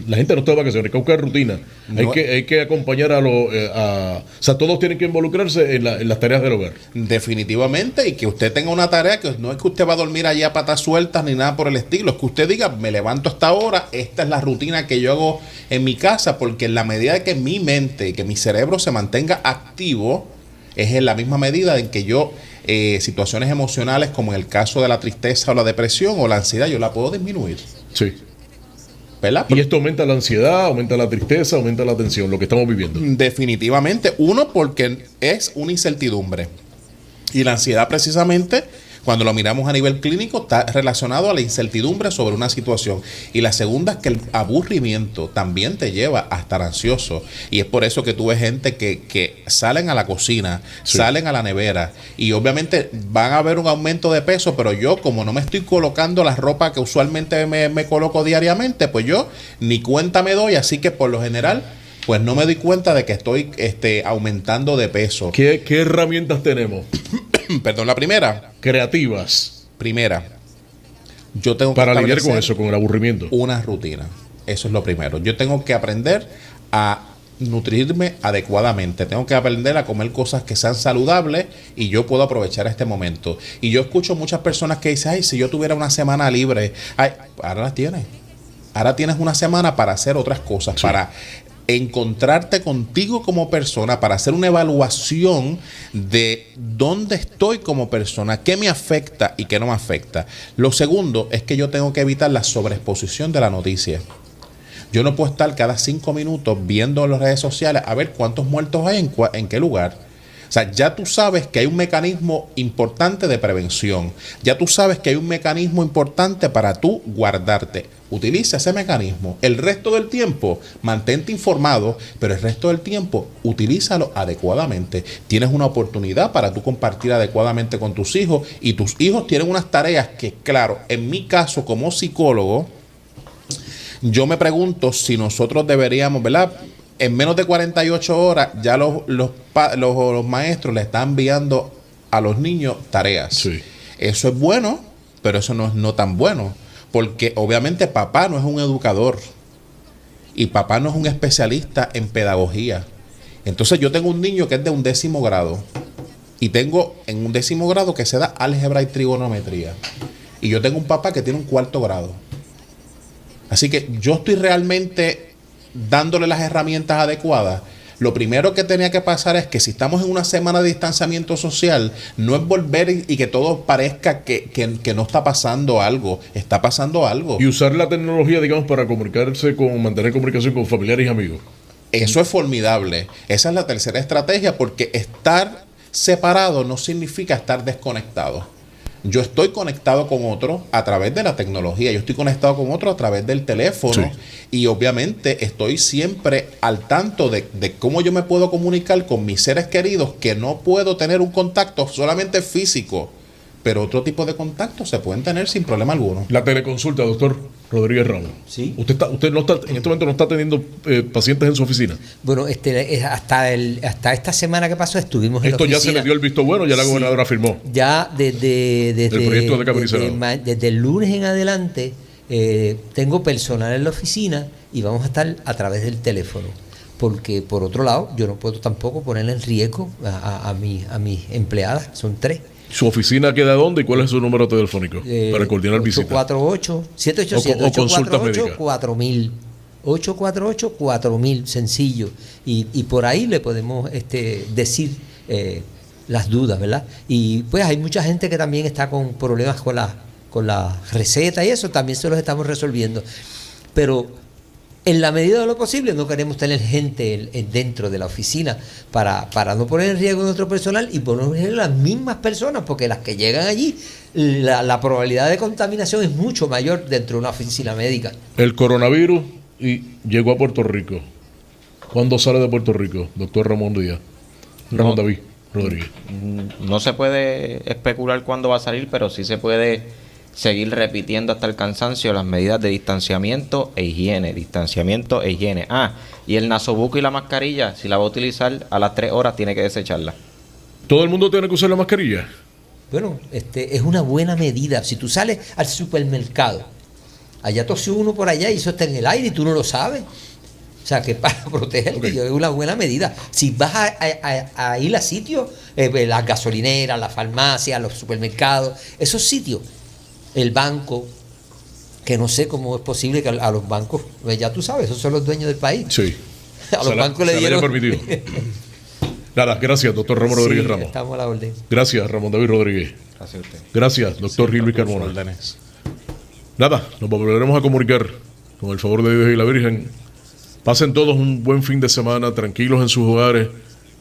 S1: la gente no está de vacaciones, hay que buscar rutina.
S2: No,
S1: hay que acompañar o sea, todos tienen que involucrarse en las tareas del hogar.
S2: Definitivamente, y que usted tenga una tarea que no es que usted va a dormir allí a patas sueltas ni nada por el estilo, es que usted diga, me levanto a esta hora, esta es la rutina que yo hago en mi casa, porque en la medida de que mi mente, que mi cerebro se mantenga activo, es en la misma medida en que yo situaciones emocionales como en el caso de la tristeza o la depresión o la ansiedad, yo la puedo disminuir.
S1: Sí.
S2: ¿Verdad?
S1: Y esto aumenta la ansiedad, aumenta la tristeza, aumenta la tensión, lo que estamos viviendo.
S2: Definitivamente. Uno, porque es una incertidumbre. Y la ansiedad, precisamente, cuando lo miramos a nivel clínico, está relacionado a la incertidumbre sobre una situación. Y la segunda es que el aburrimiento también te lleva a estar ansioso. Y es por eso que tú ves gente que salen a la cocina,
S1: Sí.
S2: salen a la nevera, y obviamente van a ver un aumento de peso, pero yo, como no me estoy colocando la ropa que usualmente me coloco diariamente, pues yo ni cuenta me doy, así que por lo general, pues no me doy cuenta de que estoy aumentando de peso.
S1: ¿Qué herramientas tenemos?
S2: Perdón, la primera,
S1: Creativas
S2: yo tengo que
S1: para lidiar con
S2: establecer
S1: eso, con el aburrimiento.
S2: una rutina. Eso es lo primero. Yo tengo que aprender a nutrirme adecuadamente. Tengo que aprender a comer cosas que sean saludables y yo puedo aprovechar este momento. Y yo escucho muchas personas que dicen, ay, si yo tuviera una semana libre, ay, ahora la tienes. Ahora tienes una semana para hacer otras cosas,
S1: Sí.
S2: para encontrarte contigo como persona, para hacer una evaluación de dónde estoy como persona, qué me afecta y qué no me afecta. Lo segundo es que yo tengo que evitar la sobreexposición de la noticia. Yo no puedo estar cada 5 minutos viendo en las redes sociales a ver cuántos muertos hay en qué lugar. O sea, ya tú sabes que hay un mecanismo importante de prevención. Ya tú sabes que hay un mecanismo importante para tú guardarte. Utiliza ese mecanismo. El resto del tiempo, mantente informado, pero el resto del tiempo, utilízalo adecuadamente. Tienes una oportunidad para tú compartir adecuadamente con tus hijos, y tus hijos tienen unas tareas que, claro, en mi caso como psicólogo, yo me pregunto si nosotros deberíamos, ¿verdad? En menos de 48 horas ya los maestros le están enviando a los niños tareas.
S1: Sí.
S2: Eso es bueno, pero eso no es no tan bueno. Porque obviamente papá no es un educador y papá no es un especialista en pedagogía. Entonces yo tengo un niño que es de 11º grado y tengo en 11º grado que se da álgebra y trigonometría. Y yo tengo un papá que tiene un 4º grado. Así que yo estoy realmente dándole las herramientas adecuadas. Lo primero que tenía que pasar es que si estamos en una semana de distanciamiento social, no es volver y que todo parezca que no está pasando algo. Está pasando algo.
S1: Y usar la tecnología, digamos, para mantener comunicación con familiares y amigos.
S2: Eso es formidable. Esa es la tercera estrategia, porque estar separado no significa estar desconectado. Yo estoy conectado con otro a través de la tecnología, yo estoy conectado con otro a través del teléfono,
S1: Sí.
S2: y obviamente estoy siempre al tanto de cómo yo me puedo comunicar con mis seres queridos, que no puedo tener un contacto solamente físico, pero otro tipo de contactos se pueden tener sin problema alguno.
S1: La teleconsulta, doctor Rodríguez Ramos.
S3: Sí.
S1: Usted no está, en este momento no está teniendo pacientes en su oficina.
S3: Bueno, hasta esta semana que pasó estuvimos en
S1: Esto
S3: la
S1: ya
S3: oficina.
S1: se le dio el visto bueno, ya la
S3: Sí.
S1: gobernadora firmó.
S3: Ya desde
S1: El proyecto de Cámara y Senado.
S3: desde el lunes en adelante tengo personal en la oficina y vamos a estar a través del teléfono. Porque por otro lado, yo no puedo tampoco poner en riesgo a mis empleadas, son 3.
S1: ¿Su oficina queda dónde y cuál es su número telefónico para coordinar visitas?
S3: 787
S1: O consultas
S3: 848
S1: médicas.
S3: 4000 848 4000, sencillo, y por ahí le podemos decir las dudas, ¿verdad? Y pues hay mucha gente que también está con problemas con la receta y eso también se los estamos resolviendo, pero en la medida de lo posible no queremos tener gente dentro de la oficina para no poner en riesgo nuestro personal y poner en riesgo las mismas personas, porque las que llegan allí, la probabilidad de contaminación es mucho mayor dentro de una oficina médica.
S1: El coronavirus llegó a Puerto Rico. ¿Cuándo sale de Puerto Rico, doctor Ramón Díaz? Ramón
S4: No.
S1: David Rodríguez.
S4: No se puede especular cuándo va a salir, pero sí se puede seguir repitiendo hasta el cansancio las medidas de distanciamiento e higiene. Y el nasobuco y la mascarilla, si la va a utilizar a las 3 horas, tiene que desecharla.
S1: ¿Todo el mundo tiene que usar la mascarilla?
S3: Bueno, es una buena medida. Si tú sales al supermercado, allá tosió uno por allá y eso está en el aire y tú no lo sabes. O sea, que para protegerte es una buena medida. Si vas a ir a sitios, las gasolineras, las farmacias, los supermercados, esos sitios, el banco, que no sé cómo es posible que a los bancos, ya tú sabes, esos son los dueños del país.
S1: Sí.
S3: A los bancos le dieron...
S1: permitido. Nada, gracias, doctor Ramón Rodríguez Ramos.
S3: Estamos a la orden.
S1: Gracias, Ramón David Rodríguez.
S4: Gracias a usted.
S1: Gracias, doctor Gil Luis Carmona. Nada, nos volveremos a comunicar con el favor de Dios y la Virgen. Pasen todos un buen fin de semana, tranquilos en sus hogares.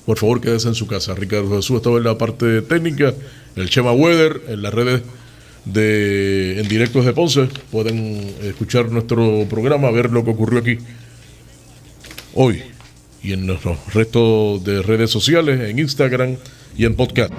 S1: Por favor, quédese en su casa. Ricardo Jesús estaba en la parte técnica, el Chema Weather, en las redes en directo desde Ponce. Pueden escuchar nuestro programa, ver lo que ocurrió aquí hoy y en nuestros restos de redes sociales, en Instagram y en podcast.